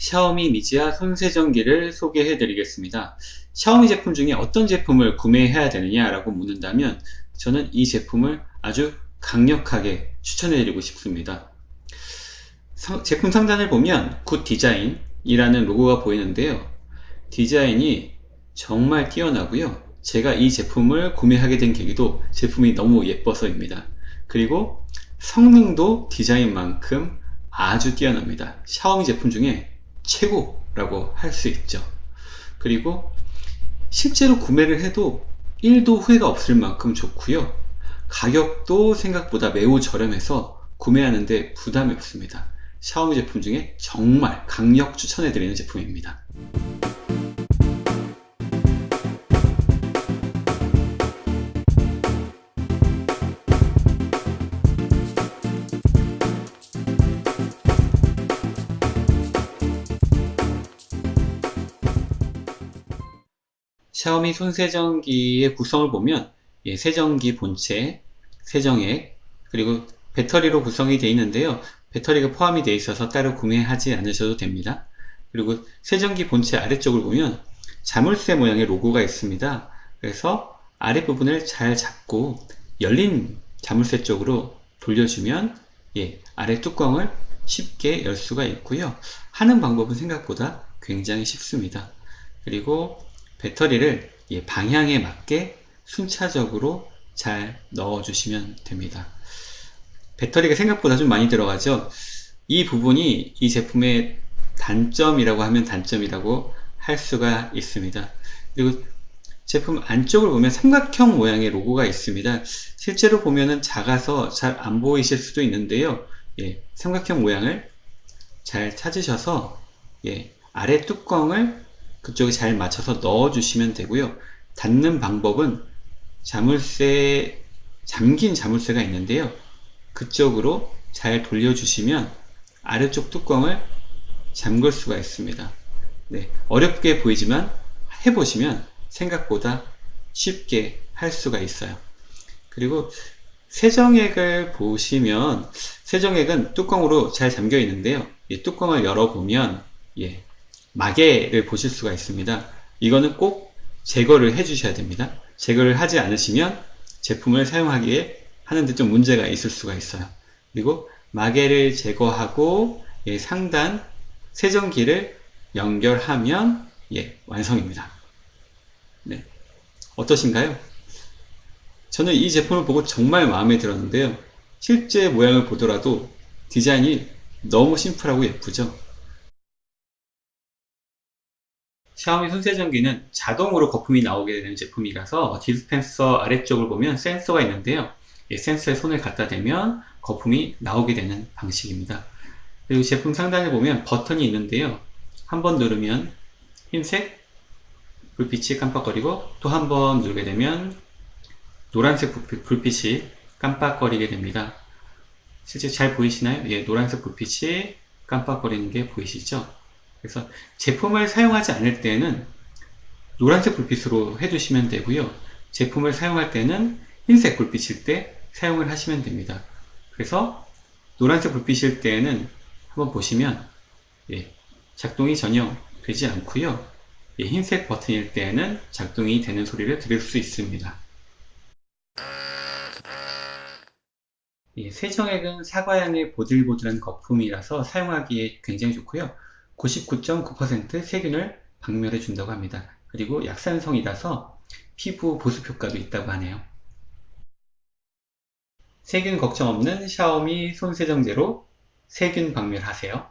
샤오미 미지아 손세정기를 소개해 드리겠습니다. 샤오미 제품 중에 어떤 제품을 구매해야 되느냐라고 묻는다면 저는 이 제품을 아주 강력하게 추천해 드리고 싶습니다. 제품 상단을 보면 굿 디자인이라는 로고가 보이는데요. 디자인이 정말 뛰어나고요. 제가 이 제품을 구매하게 된 계기도 제품이 너무 예뻐서입니다. 그리고 성능도 디자인만큼 아주 뛰어납니다. 샤오미 제품 중에 최고라고 할 수 있죠. 그리고 실제로 구매를 해도 1도 후회가 없을 만큼 좋고요. 가격도 생각보다 매우 저렴해서 구매하는데 부담이 없습니다. 샤오미 제품 중에 정말 강력 추천해드리는 제품입니다. 샤오미 손세정기의 구성을 보면 세정기 본체, 세정액, 그리고 배터리로 구성이 되어 있는데요. 배터리가 포함이 되어 있어서 따로 구매하지 않으셔도 됩니다. 그리고 세정기 본체 아래쪽을 보면 자물쇠 모양의 로고가 있습니다. 그래서 아랫부분을 잘 잡고 열린 자물쇠 쪽으로 돌려주면 아래 뚜껑을 쉽게 열 수가 있고요. 하는 방법은 생각보다 굉장히 쉽습니다. 그리고 배터리를 방향에 맞게 순차적으로 잘 넣어 주시면 됩니다. 배터리가 생각보다 좀 많이 들어가죠. 이 부분이 이 제품의 단점이라고 하면 단점이라고 할 수가 있습니다. 그리고 제품 안쪽을 보면 삼각형 모양의 로고가 있습니다. 실제로 보면은 작아서 잘 안 보이실 수도 있는데요. 삼각형 모양을 잘 찾으셔서 아래 뚜껑을 그쪽에 잘 맞춰서 넣어 주시면 되고요. 닫는 방법은 잠긴 자물쇠가 있는데요. 그쪽으로 잘 돌려주시면 아래쪽 뚜껑을 잠글 수가 있습니다. 어렵게 보이지만 해보시면 생각보다 쉽게 할 수가 있어요. 그리고 세정액을 보시면 세정액은 뚜껑으로 잘 잠겨 있는데요. 이 뚜껑을 열어보면 마개를 보실 수가 있습니다. 이거는 꼭 제거를 해 주셔야 됩니다. 제거를 하지 않으시면 제품을 사용하기에 하는데 좀 문제가 있을 수가 있어요. 그리고 마개를 제거하고 상단 세정기를 연결하면 완성입니다. 어떠신가요? 저는 이 제품을 보고 정말 마음에 들었는데요. 실제 모양을 보더라도 디자인이 너무 심플하고 예쁘죠? 샤오미 손세정기는 자동으로 거품이 나오게 되는 제품이라서 디스펜서 아래쪽을 보면 센서가 있는데요. 센서에 손을 갖다 대면 거품이 나오게 되는 방식입니다. 그리고 제품 상단에 보면 버튼이 있는데요. 한번 누르면 흰색 불빛이 깜빡거리고 또 한 번 누르게 되면 노란색 불빛이 깜빡거리게 됩니다. 실제 잘 보이시나요? 노란색 불빛이 깜빡거리는 게 보이시죠? 그래서 제품을 사용하지 않을 때는 노란색 불빛으로 해주시면 되고요. 제품을 사용할 때는 흰색 불빛일 때 사용을 하시면 됩니다. 그래서 노란색 불빛일 때는 한번 보시면 작동이 전혀 되지 않고요. 흰색 버튼일 때는 작동이 되는 소리를 들을 수 있습니다. 세정액은 사과향의 보들보들한 거품이라서 사용하기에 굉장히 좋고요. 99.9% 세균을 박멸해 준다고 합니다. 그리고 약산성이라서 피부 보습 효과도 있다고 하네요. 세균 걱정 없는 샤오미 손세정제로 세균 박멸하세요.